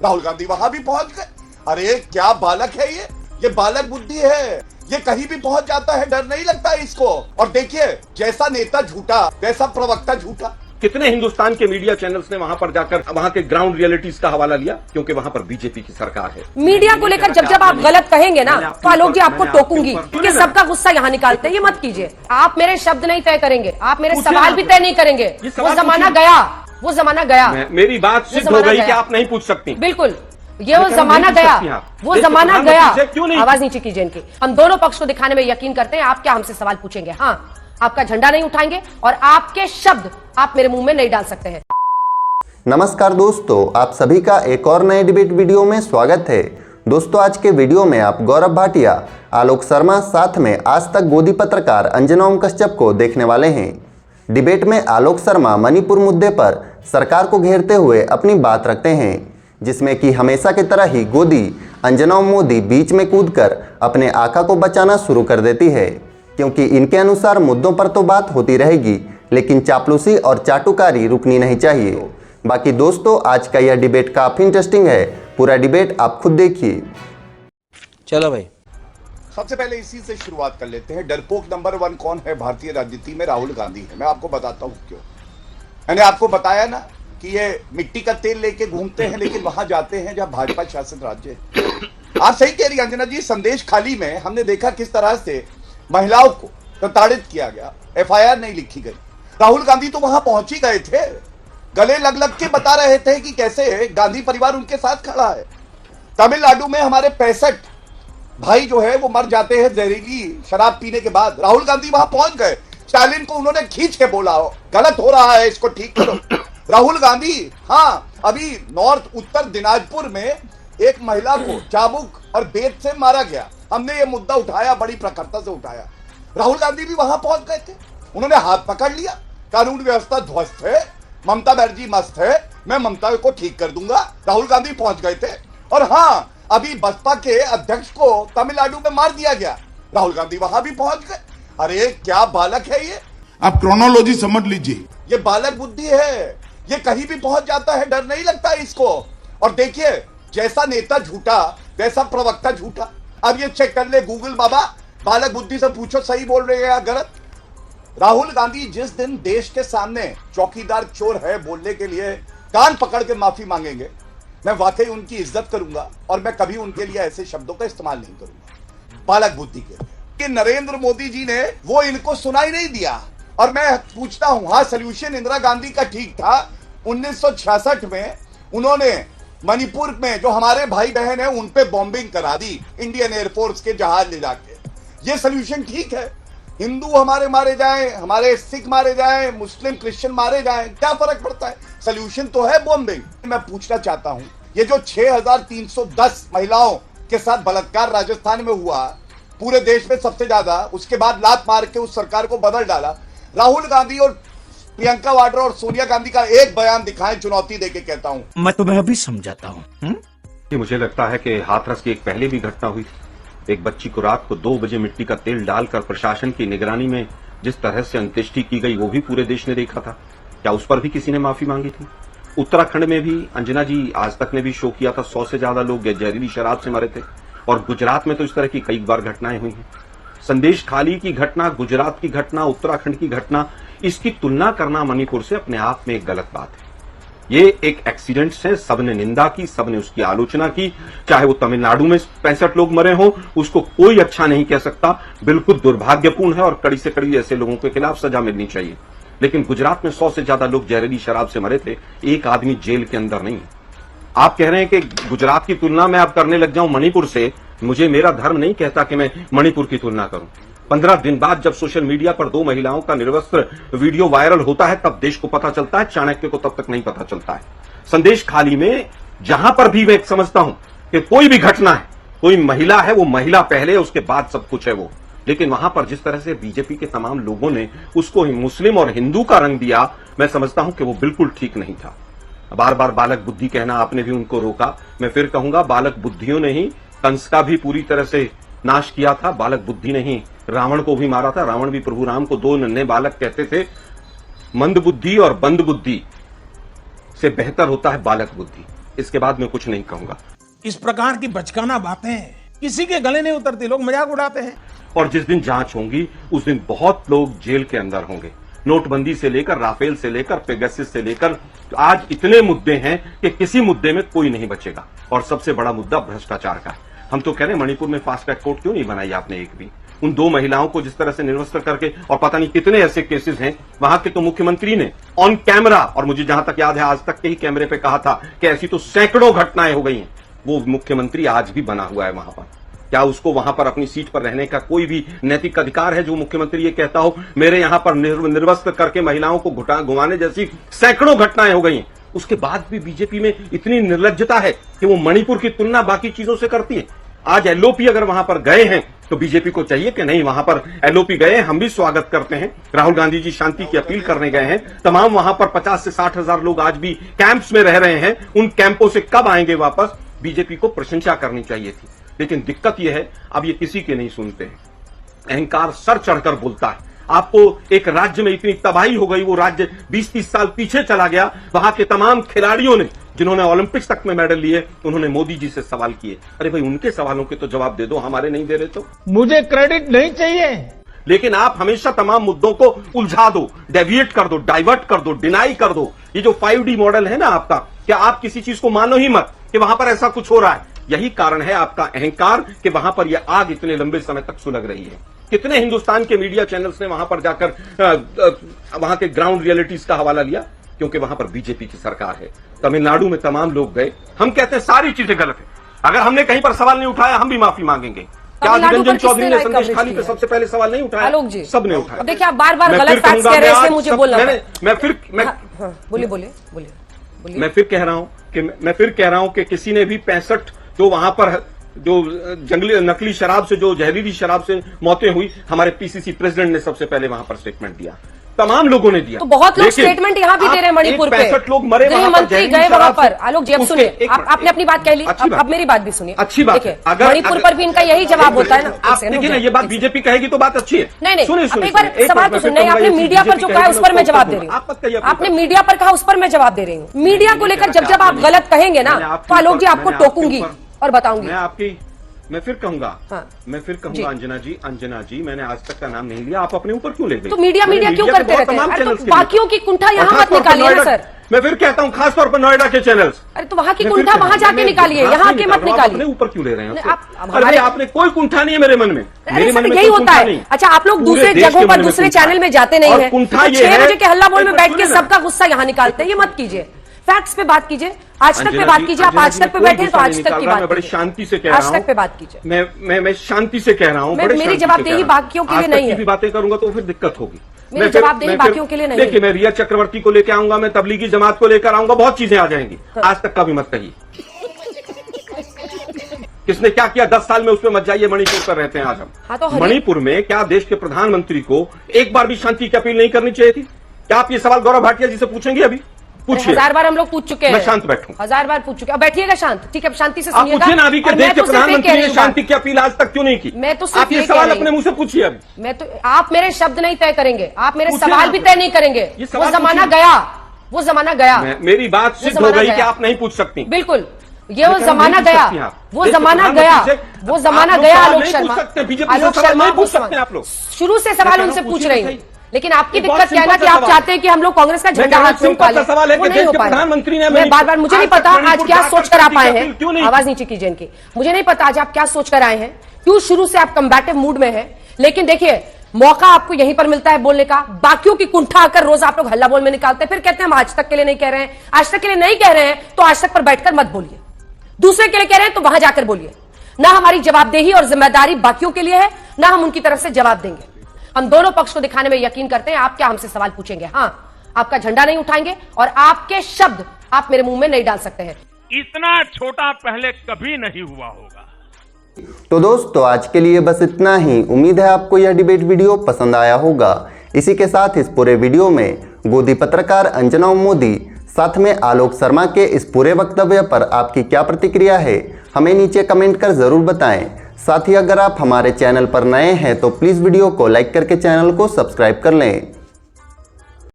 राहुल गांधी वहां भी पहुंच गए। अरे क्या बालक है ये बालक बुद्धि है, ये कहीं भी पहुंच जाता है, डर नहीं लगता है इसको। और देखिए जैसा नेता झूठा वैसा प्रवक्ता झूठा। कितने हिंदुस्तान के मीडिया चैनल्स ने वहां पर जाकर वहां के ग्राउंड रियलिटीज का हवाला लिया, क्योंकि वहां पर बीजेपी की सरकार है। मीडिया को लेकर जब आप गलत कहेंगे ना तो आलोक जी आपको टोकूंगी, क्योंकि सबका गुस्सा यहाँ निकालते हैं। ये मत कीजिए, आप मेरे शब्द नहीं तय करेंगे, आप मेरे सवाल भी तय नहीं करेंगे। वो जमाना गया, वो जमाना गया। मेरी बात सिद्ध हो गई कि आप नहीं पूछ सकती। बिल्कुल, ये वो जमाना गया, वो जमाना गया। आवाज नीचे कीजिए इनकी। हम दोनों पक्ष को दिखाने में यकीन करते हैं। आप क्या हमसे सवाल पूछेंगे? हाँ, आपका झंडा नहीं उठाएंगे और आपके शब्द आप मेरे मुंह में नहीं डाल सकते हैं। नमस्कार दोस्तों, आप सभी का एक और नए डिबेट वीडियो में स्वागत है। दोस्तों आज के वीडियो में आप गौरव भाटिया, आलोक शर्मा, साथ में आज तक गोदी पत्रकार अंजना ओम कश्यप को देखने वाले हैं। डिबेट में आलोक शर्मा मणिपुर मुद्दे पर सरकार को घेरते हुए अपनी बात रखते हैं, जिसमें कि हमेशा की तरह ही गोदी अंजना ओम मोदी बीच में कूदकर अपने आका को बचाना शुरू कर देती है, क्योंकि इनके अनुसार मुद्दों पर तो बात होती रहेगी, लेकिन चापलूसी और चाटुकारी रुकनी नहीं चाहिए। बाकी दोस्तों आज का यह डिबेट काफी इंटरेस्टिंग है, पूरा डिबेट आप खुद देखिए। चलो भाई, सबसे पहले इसी से शुरुआत कर लेते हैं। डरपोक नंबर 1 कौन है भारतीय राजनीति में? राहुल गांधी है। मैं आपको बताता हूं क्यों। मैंने आपको बताया ना कि ये मिट्टी का तेल लेके घूमते हैं, लेकिन वहां जाते हैं जहां भाजपा शासित राज्य है। आप सही कह रही अंजना जी। संदेश खाली में हमने देखा किस तरह से महिलाओं को प्रताड़ित किया गया, एफआईआर नहीं लिखी गई। राहुल गांधी तो वहां पहुंच ही गए थे, गले लग लग के बता रहे थे कि कैसे गांधी परिवार उनके साथ खड़ा है। तमिलनाडु में हमारे 65 भाई जो है वो मर जाते हैं जहरीली शराब पीने के बाद। राहुल गांधी वहां पहुंच गए, स्टालिन को उन्होंने खींच के बोला हो गलत हो रहा है, इसको ठीक करो। राहुल गांधी, हाँ, अभी नॉर्थ उत्तर दिनाजपुर में एक महिला को चाबुक और बेत से मारा गया। हमने ये मुद्दा उठाया, बड़ी प्रखरता से उठाया। राहुल गांधी भी वहां पहुंच गए थे, उन्होंने हाथ पकड़ लिया। कानून व्यवस्था ध्वस्त है, ममता बनर्जी मस्त है, मैं ममता को ठीक कर दूंगा। राहुल गांधी पहुंच गए थे। और हाँ, अभी बसपा के अध्यक्ष को तमिलनाडु में मार दिया गया, राहुल गांधी वहां भी पहुंच गए। अरे क्या बालक है ये, आप क्रोनोलॉजी समझ लीजिए। ये बालक बुद्धि है, ये कहीं भी पहुंच जाता है, डर नहीं लगता है इसको। और देखिए जैसा नेता झूठा वैसा प्रवक्ता झूठा। अब ये चेक कर ले गूगल बाबा, बालक बुद्धि से पूछो सही बोल रहे हैं या गलत। राहुल गांधी जिस दिन देश के सामने चौकीदार चोर है बोलने के लिए कान पकड़ के माफी मांगेंगे, मैं वाकई उनकी इज्जत करूंगा और मैं कभी उनके लिए ऐसे शब्दों का इस्तेमाल नहीं करूंगा बालक बुद्धि के लिए। कि नरेंद्र मोदी जी ने वो इनको सुनाई नहीं दिया। और मैं पूछता हूं, हाँ सल्यूशन इंदिरा गांधी का ठीक था। 1966 में उन्होंने मणिपुर में जो हमारे भाई बहन है उन पे बॉम्बिंग करा दी, इंडियन एयरफोर्स के जहाज ले जाके। ये सल्यूशन ठीक है? हिंदू हमारे मारे जाएं, हमारे सिख मारे जाएं, मुस्लिम क्रिश्चियन मारे जाएं, क्या फर्क पड़ता है? सल्यूशन तो है बॉम्बिंग। मैं पूछना चाहता हूं, ये जो 6310 महिलाओं के साथ बलात्कार राजस्थान में हुआ, पूरे देश में सबसे ज्यादा, उसके बाद लात मार के उस सरकार को बदल डाला। राहुल गांधी और प्रियंका वाड्रा और सोनिया गांधी का एक बयान दिखाएं, चुनौती देके कहता हूं। मैं तुम्हें अभी समझाता हूँ। मुझे लगता है कि हाथरस की एक पहले भी घटना हुई थी। एक बच्ची को रात को 2 बजे मिट्टी का तेल डालकर प्रशासन की निगरानी में जिस तरह से अंत्येष्टि की गई, वो भी पूरे देश ने देखा था। क्या उस पर भी किसी ने माफी मांगी थी? उत्तराखंड में भी अंजना जी आज तक ने भी शो किया था, 100 से ज्यादा लोग जहरीली शराब से मरे थे। और गुजरात में तो इस तरह की कई बार घटनाएं हुई हैं। संदेश खाली की घटना, गुजरात की घटना, उत्तराखंड की घटना, इसकी तुलना करना मणिपुर से अपने आप में एक गलत बात है। ये एक एक्सीडेंट है, सबने निंदा की, सबने उसकी आलोचना की। चाहे वो तमिलनाडु में 65 लोग मरे हों, उसको कोई अच्छा नहीं कह सकता, बिल्कुल दुर्भाग्यपूर्ण है और कड़ी से कड़ी ऐसे लोगों के खिलाफ सजा मिलनी चाहिए। लेकिन गुजरात में 100 से ज्यादा लोग जहरीली शराब से मरे थे, एक आदमी जेल के अंदर नहीं। आप कह रहे हैं कि गुजरात की तुलना मैं अब करने लग जाऊं मणिपुर से। मुझे, मेरा धर्म नहीं कहता कि मैं मणिपुर की तुलना करूं। 15 दिन बाद जब सोशल मीडिया पर 2 महिलाओं का निर्वस्त्र वीडियो वायरल होता है, तब देश को पता चलता है, चाणक्य को तब तक नहीं पता चलता है। संदेश खाली में जहां पर भी मैं समझता हूं कि कोई भी घटना है, कोई महिला है, वो महिला पहले, उसके बाद सब कुछ है वो। लेकिन वहां पर जिस तरह से बीजेपी के तमाम लोगों ने उसको मुस्लिम और हिंदू का रंग दिया, मैं समझता हूं कि वो बिल्कुल ठीक नहीं था। बार बार बालक बुद्धि कहना आपने भी उनको रोका। मैं फिर कहूंगा, बालक बुद्धियों ने ही कंस का भी पूरी तरह से नाश किया था। बालक बुद्धि ने ही रावण को भी मारा था। रावण भी प्रभु राम को 2 नन्हे बालक कहते थे। मंद बुद्धि और बंद बुद्धि से बेहतर होता है बालक बुद्धि। इसके बाद मैं कुछ नहीं कहूंगा। इस प्रकार की बचकाना बातें किसी के गले नहीं उतरती, लोग मजाक उड़ाते हैं। और जिस दिन जांच होगी उस दिन बहुत लोग जेल के अंदर होंगे। नोटबंदी से लेकर राफेल से लेकर पेगासस से लेकर आज इतने मुद्दे हैं कि किसी मुद्दे में कोई नहीं बचेगा। और सबसे बड़ा मुद्दा भ्रष्टाचार का है। हम तो कह रहे हैं मणिपुर में फास्ट ट्रैक कोर्ट क्यों नहीं बनाई आपने एक भी? उन 2 महिलाओं को जिस तरह से निर्वस्त्र करके, और पता नहीं कितने ऐसे केसेस हैं वहां के, तो मुख्यमंत्री ने ऑन कैमरा, और मुझे जहां तक याद है आज तक के ही कैमरे पे कहा था कि ऐसी तो सैकड़ों घटनाएं हो गई हैं। वो मुख्यमंत्री आज भी बना हुआ है वहां पर। क्या उसको वहां पर अपनी सीट पर रहने का कोई भी नैतिक अधिकार है? जो मुख्यमंत्री ये कहता हो मेरे यहां पर निर्वस्त्र करके महिलाओं को घुमाने जैसी सैकड़ों घटनाएं हो गई हैं, उसके बाद भी बीजेपी में इतनी निर्लज्जता है कि वो मणिपुर की तुलना बाकी चीजों से करती है। आज एलओपी अगर वहां पर गए हैं तो बीजेपी को चाहिए कि नहीं, वहां पर एलओपी गए हैं, हम भी स्वागत करते हैं। राहुल गांधी जी शांति की अपील करने गए हैं। तमाम वहां पर 50 से 60 हजार लोग आज भी कैंप्स में रह रहे हैं। उन कैंपों से कब आएंगे वापस? बीजेपी को प्रशंसा करनी चाहिए थी। लेकिन दिक्कत यह है अब ये किसी के नहीं सुनते हैं। अहंकार सर चढ़कर बोलता है। आपको एक राज्य में इतनी तबाही हो गई, वो राज्य 20-30 साल पीछे चला गया। वहां के तमाम खिलाड़ियों ने जिन्होंने ओलंपिक्स तक में मेडल लिए, उन्होंने मोदी जी से सवाल किए। अरे भाई, उनके सवालों के तो जवाब दे दो, हमारे नहीं दे रहे तो। मुझे क्रेडिट नहीं चाहिए, लेकिन आप हमेशा तमाम मुद्दों को उलझा दो, डेविएट कर दो, डाइवर्ट कर दो, डिनाई कर दो। ये जो 5D मॉडल है ना आपका, क्या आप किसी चीज को मानो ही मत कि वहां पर ऐसा कुछ हो रहा है। यही कारण है आपका अहंकार कि वहां पर यह आग इतने लंबे समय तक सुलग रही है। कितने हिंदुस्तान के मीडिया चैनल्स ने वहां पर जाकर वहां के ग्राउंड रियलिटीज का हवाला लिया? क्योंकि वहां पर बीजेपी की सरकार है। तमिलनाडु में तमाम लोग गए। हम कहते हैं सारी चीजें गलत है। अगर हमने कहीं पर सवाल नहीं उठाया, हम भी माफी मांगेंगे। क्या अधिर रंजन चौधरी ने संदेश खाली पे सबसे पहले सवाल नहीं उठाया? आलोक जी, सबने उठाया। देखिए, आप बार बार गलत फैक्ट्स कह रहे हैं, मुझे बोलना। बोलिए। मैं फिर कह रहा हूं कि किसी ने भी 65 जो वहां पर जो जंगली नकली शराब से, जो जहरीली शराब से मौतें हुई, हमारे पीसीसी प्रेसिडेंट ने सबसे पहले वहां पर स्टेटमेंट दिया। तमाम लोगों ने दिया। तो बहुत लोग स्टेटमेंट यहाँ भी दे रहे हैं मणिपुर पे। 65 लोग मरे, गृहमंत्री गए वहां पर। आलोक जी, अब सुनिए, आपने अपनी बात कह ली, अब मेरी बात भी सुनिए। अच्छी बात है। मणिपुर पर भी इनका यही जवाब होता है ना। आप देखिए ना, ये बात बीजेपी कहेगी तो बात अच्छी है। नहीं, सुनिए, एक बार सवाल तो सुनिए। आपने मीडिया पर जो कहा उस पर मैं जवाब दे रही हूँ। आपने मीडिया पर कहा, उस पर मैं जवाब दे रही हूँ। मीडिया को लेकर जब आप गलत कहेंगे ना, तो आलोक जी आपको टोकूंगी और बताऊंगी। मैं फिर कहूंगा अंजना जी, मैंने आज तक का नाम नहीं लिया, आप अपने ऊपर क्यों ले गए? तो मीडिया क्यों करते रहते हैं? तो बाकियों की कुंठा यहाँ मत निकालिए ना सर। मैं फिर कहता हूँ, खासतौर पर नोएडा के चैनल्स। अरे तो वहाँ की कुंठा वहाँ जाके निकालिए, यहाँ के मत निकालिए। अपने ऊपर क्यों ले रहे हैं? अरे आपने कोई कुंठा नहीं है मेरे मन में। मेरे मन में यही होता है। अच्छा, आप लोग दूसरे जगहों पर, दूसरे चैनल में जाते नहीं है, 6 बजे के हल्ला बोल में बैठ के सबका गुस्सा यहाँ निकालते हैं। ये मत कीजिए, फैक्ट्स पे बात कीजिए, आज तक पे बात कीजिए। आप आज तक पे बैठे तो आज तक की बात, बड़ी शांति से कह रहा हूं। आज तक पे बात कीजिए। मैं शांति से कह रहा हूं। मेरी जवाबदेही बाकियों के लिए नहीं है। बातें करूंगा तो फिर दिक्कत होगी। मेरी जवाबदेही बाकियों के लिए नहीं है। देखिए, मैं रिया चक्रवर्ती को लेकर आऊंगा, मैं तबलीगी जमात को लेकर आऊंगा, बहुत चीजें आ जाएंगी। आज तक का भी मत कहिए किसने क्या किया 10 साल में, उस पर मत जाइए। मणिपुर पर रहते हैं आज हम। तो मणिपुर में क्या देश के प्रधानमंत्री को एक बार भी शांति की अपील नहीं करनी चाहिए थी? क्या आप ये सवाल गौरव भाटिया जी से पूछेंगे? अभी पूछिए। 1000 बार हम लोग पूछ चुके हैं। मैं शांत बैठूं। 1000 बार पूछ चुके। अब बैठिएगा शांत, ठीक है? शांति से सुनिएगा। आप पूछिए ना, अभी के देश के प्रधानमंत्री ने शांति की अपील आज तक क्यों नहीं की? मैं तो आप ये सवाल अपने मुंह से पूछिए। अभी मैं तो, आप मेरे शब्द नहीं तय करेंगे, आप मेरे सवाल भी तय नहीं करेंगे। वो जमाना गया। मेरी बात सिद्ध हो गई कि आप नहीं पूछ सकती। बिल्कुल, ये वो जमाना गया, वो जमाना गया। आलोक शर्मा शुरू से सवाल उनसे पूछ रही हूँ, लेकिन आपकी दिक्कत क्या है ना कि आप चाहते हैं कि हम लोग कांग्रेस का झंडा हाथ में उठा लें। वो नहीं हो पाया। मैं बार मुझे नहीं पता आज क्या सोचकर आप आए हैं। आवाज नीचे कीजिए इनकी। मुझे नहीं पता आज आप क्या सोचकर आए हैं, क्यों शुरू से आप कम्बैटिव मूड में हैं। लेकिन देखिए, मौका आपको यहीं पर मिलता है बोलने का। बाकियों की कुंठा आकर रोज आप लोग हल्ला बोल में निकालते हैं, फिर कहते हैं हम आज तक के लिए नहीं कह रहे हैं। आज तक के लिए नहीं कह रहे हैं तो आज तक पर बैठकर मत बोलिए। दूसरे के लिए कह रहे हैं तो वहां जाकर बोलिए। ना हमारी जवाबदेही और जिम्मेदारी बाकियों के लिए है, ना हम उनकी तरफ से जवाब देंगे। हम दोनों पक्ष को दिखाने में यकीन करते हैं। आप क्या हमसे सवाल पूछेंगे? हाँ, आपका झंडा नहीं उठाएंगे और आपके शब्द आप मेरे मुंह में नहीं डाल सकते हैं। इतना छोटा पहले कभी नहीं हुआ होगा। तो दोस्तों, आज के लिए बस इतना ही। उम्मीद है आपको यह डिबेट वीडियो पसंद आया होगा। इसी के साथ इस पूरे वीडियो में गोदी पत्रकार अंजना मोदी साथ में आलोक शर्मा के इस पूरे वक्तव्य पर आपकी क्या प्रतिक्रिया है, हमें नीचे कमेंट कर जरूर बताएं। साथ ही अगर आप हमारे चैनल पर नए हैं तो प्लीज़ वीडियो को लाइक करके चैनल को सब्सक्राइब कर लें।